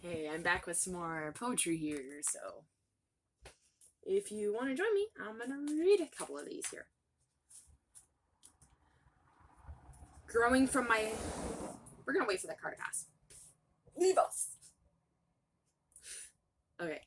Hey, I'm back with some more poetry here, so if you want to join me, I'm gonna read a couple of these here. Growing from my... We're gonna wait for that card to pass. Leave us! Okay.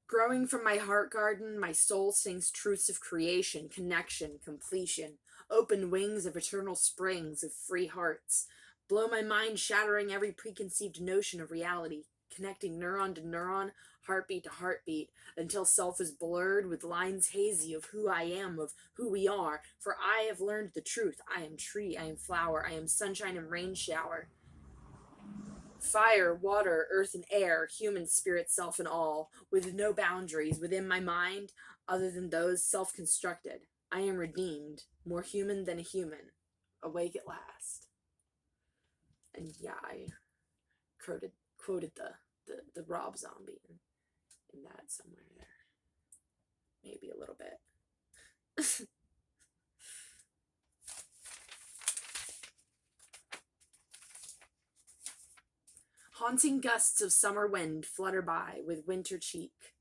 Growing from my heart garden, my soul sings truths of creation, connection, completion, open wings of eternal springs of free hearts. Blow my mind, shattering every preconceived notion of reality, connecting neuron to neuron, heartbeat to heartbeat, until self is blurred with lines hazy of who I am, of who we are. For I have learned the truth. I am tree, I am flower, I am sunshine and rain shower. Fire, water, earth, and air, human spirit, self, and all, with no boundaries within my mind other than those self-constructed. I am redeemed, more human than a human, awake at last. And yeah, I quoted the Rob Zombie in that somewhere there. Maybe a little bit. Haunting gusts of summer wind flutter by with winter cheek.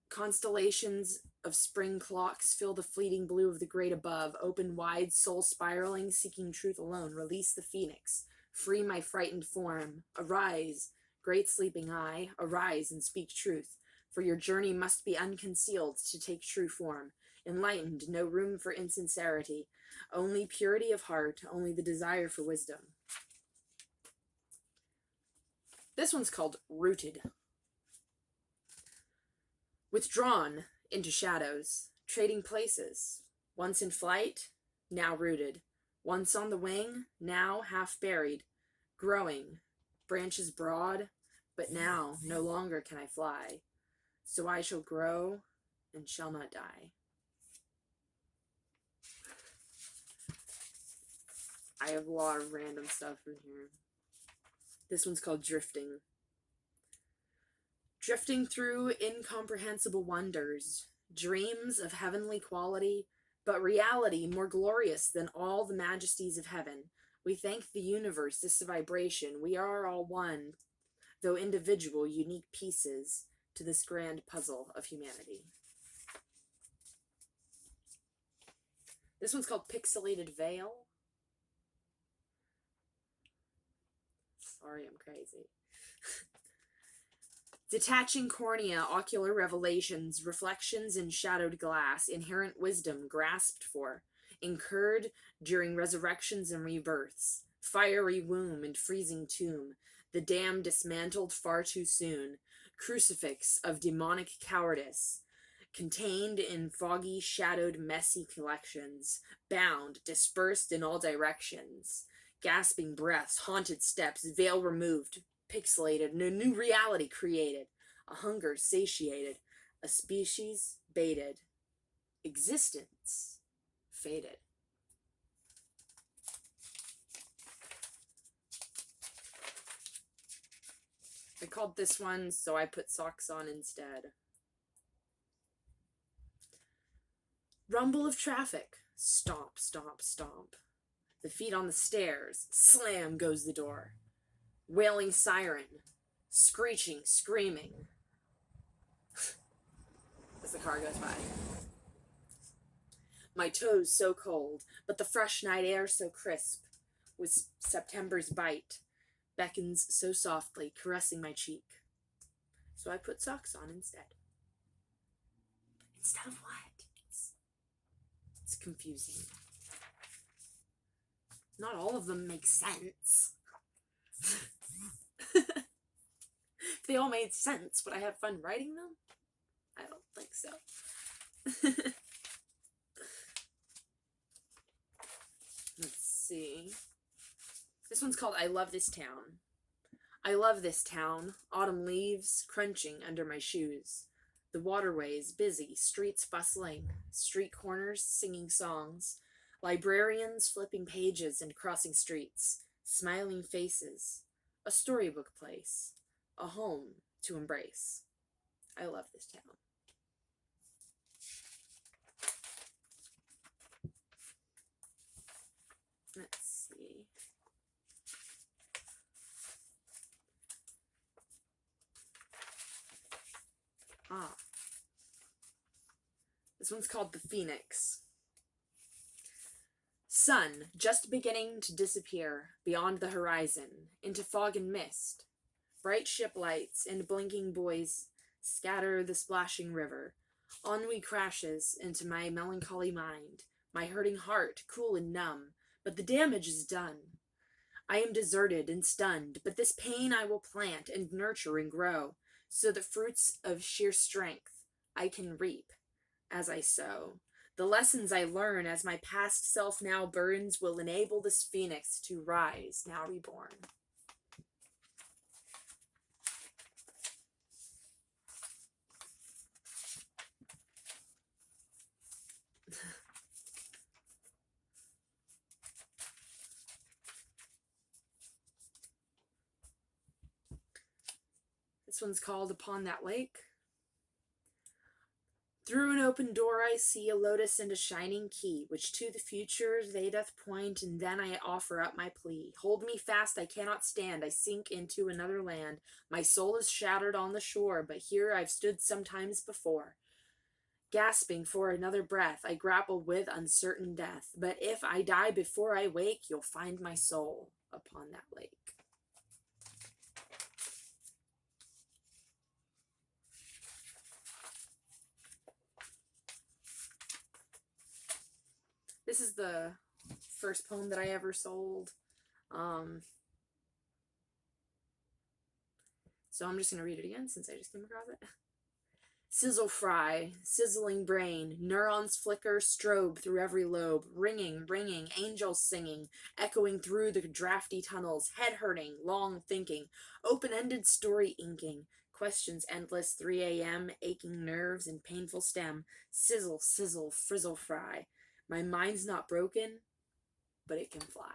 Constellations of spring clocks fill the fleeting blue of the great above, open wide, soul spiraling, seeking truth alone. Release the phoenix, free my frightened form. Arise, great sleeping eye, arise and speak truth, for your journey must be unconcealed to take true form. Enlightened, no room for insincerity, only purity of heart, only the desire for wisdom. This one's called Rooted. Withdrawn into shadows, trading places, once in flight, now rooted, once on the wing, now half buried, growing, branches broad, but now no longer can I fly, so I shall grow and shall not die. I have a lot of random stuff in here. This one's called Drifting. Drifting through incomprehensible wonders, dreams of heavenly quality, but reality more glorious than all the majesties of heaven. We thank the universe, this vibration. We are all one, though individual, unique pieces to this grand puzzle of humanity. This one's called Pixelated Veil. Sorry, I'm crazy. Detaching cornea, ocular revelations, reflections in shadowed glass, inherent wisdom grasped for, incurred during resurrections and rebirths, fiery womb and freezing tomb, the dam dismantled far too soon, crucifix of demonic cowardice, contained in foggy, shadowed, messy collections, bound, dispersed in all directions, gasping breaths, haunted steps, veil removed, pixelated, no new reality created, a hunger satiated, a species baited, existence faded. I called this one So I Put Socks On Instead. Rumble of traffic, stomp, stomp, stomp. The feet on the stairs, slam goes the door. Wailing siren, screeching, screaming as the car goes by. My toes so cold, but the fresh night air so crisp, with September's bite, beckons so softly, caressing my cheek. So I put socks on instead. Instead of what? It's confusing. Not all of them make sense. If they all made sense, would I have fun writing them? I don't think so. Let's see. This one's called I Love This Town. I love this town. Autumn leaves crunching under my shoes. The waterways busy, streets bustling, street corners singing songs, librarians flipping pages and crossing streets, smiling faces, a storybook place, a home to embrace. I love this town. Let's see. This one's called The Phoenix. Sun just beginning to disappear beyond the horizon, into fog and mist. Bright ship lights and blinking buoys scatter the splashing river. Ennui crashes into my melancholy mind, my hurting heart cool and numb, but the damage is done. I am deserted and stunned, but this pain I will plant and nurture and grow, so the fruits of sheer strength I can reap as I sow. The lessons I learn as my past self now burns will enable this phoenix to rise, now reborn. This one's called Upon That Lake. Through an open door I see a lotus and a shining key, which to the future they doth point, and then I offer up my plea. Hold me fast, I cannot stand, I sink into another land. My soul is shattered on the shore, but here I've stood sometimes before. Gasping for another breath, I grapple with uncertain death, but if I die before I wake, you'll find my soul upon that lake. This is the first poem that I ever sold. So I'm just going to read it again since I just came across it. Sizzle fry, sizzling brain, neurons flicker, strobe through every lobe, ringing, angels singing, echoing through the drafty tunnels, head hurting, long thinking, open-ended story inking, questions endless, 3 a.m., aching nerves and painful stem, sizzle, frizzle fry. My mind's not broken, but it can fly.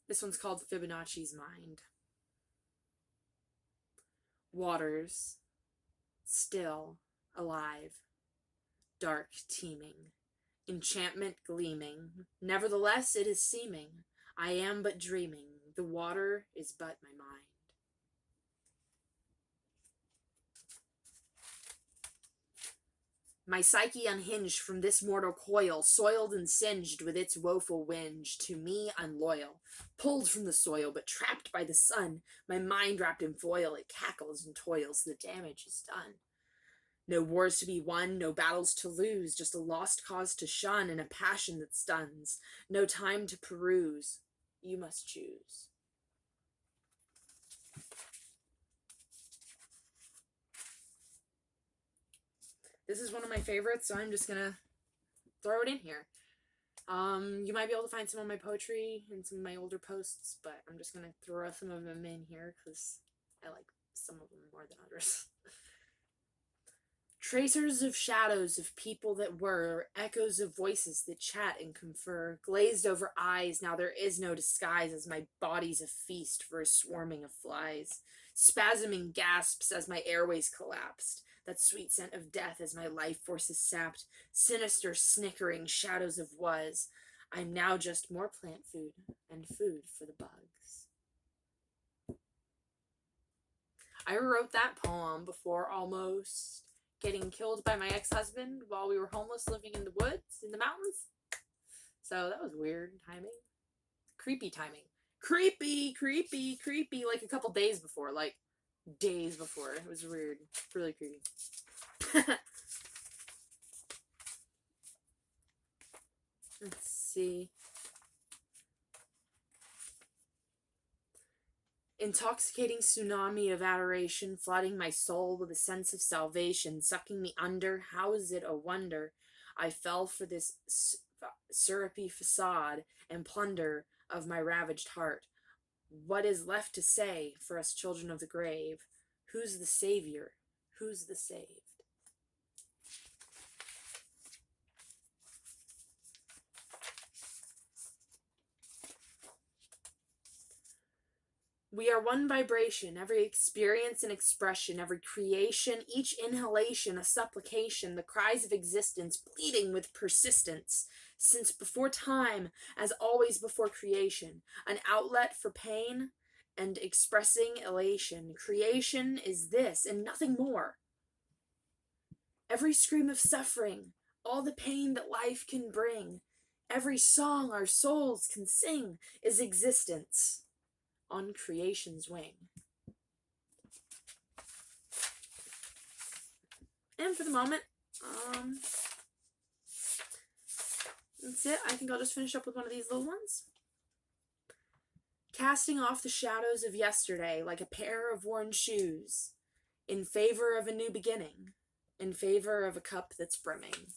This one's called Fibonacci's Mind. Waters, still, alive, dark, teeming, enchantment gleaming. Nevertheless, it is seeming I am but dreaming. The water is but my mind. My psyche unhinged from this mortal coil, soiled and singed with its woeful whinge, to me unloyal, pulled from the soil, but trapped by the sun, my mind wrapped in foil, it cackles and toils, the damage is done. No wars to be won, no battles to lose, just a lost cause to shun, and a passion that stuns. No time to peruse, you must choose. This is one of my favorites, so I'm just gonna throw it in here. You might be able to find some of my poetry and some of my older posts, but I'm just gonna throw some of them in here because I like some of them more than others. Tracers of shadows of people that were, echoes of voices that chat and confer, glazed over eyes, now there is no disguise as my body's a feast for a swarming of flies. Spasming gasps as my airways collapsed, that sweet scent of death as my life force is sapped, sinister snickering shadows of was. I'm now just more plant food and food for the bugs. I wrote that poem before almost getting killed by my ex-husband while we were homeless living in the woods, in the mountains. So that was weird timing. Creepy timing. Creepy, like a couple days before, like days before. It was weird. Really creepy. Let's see. Intoxicating tsunami of adoration, flooding my soul with a sense of salvation, sucking me under. How is it a wonder I fell for this syrupy facade and plunder of my ravaged heart? What is left to say for us children of the grave? Who's the savior? Who's the saved? We are one vibration, every experience and expression, every creation, each inhalation a supplication, the cries of existence bleeding with persistence, since before time, as always before creation, an outlet for pain and expressing elation. Creation is this and nothing more. Every scream of suffering, all the pain that life can bring, every song our souls can sing is existence on creation's wing. And for the moment, that's it. I think I'll just finish up with one of these little ones. Casting off the shadows of yesterday like a pair of worn shoes, in favor of a new beginning, in favor of a cup that's brimming.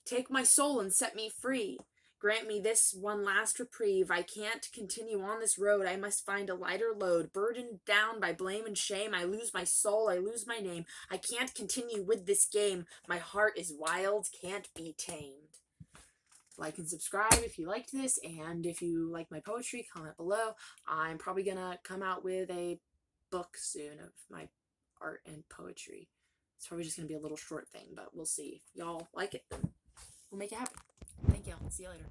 Take my soul and set me free. Grant me this one last reprieve. I can't continue on this road. I must find a lighter load. Burdened down by blame and shame, I lose my soul, I lose my name. I can't continue with this game. My heart is wild, can't be tamed. Like and subscribe if you liked this, and if you like my poetry, comment below. I'm probably gonna come out with a book soon of my art and poetry. It's probably just gonna be a little short thing, but we'll see. If y'all like it, then we'll make it happen. Thank y'all. See you later.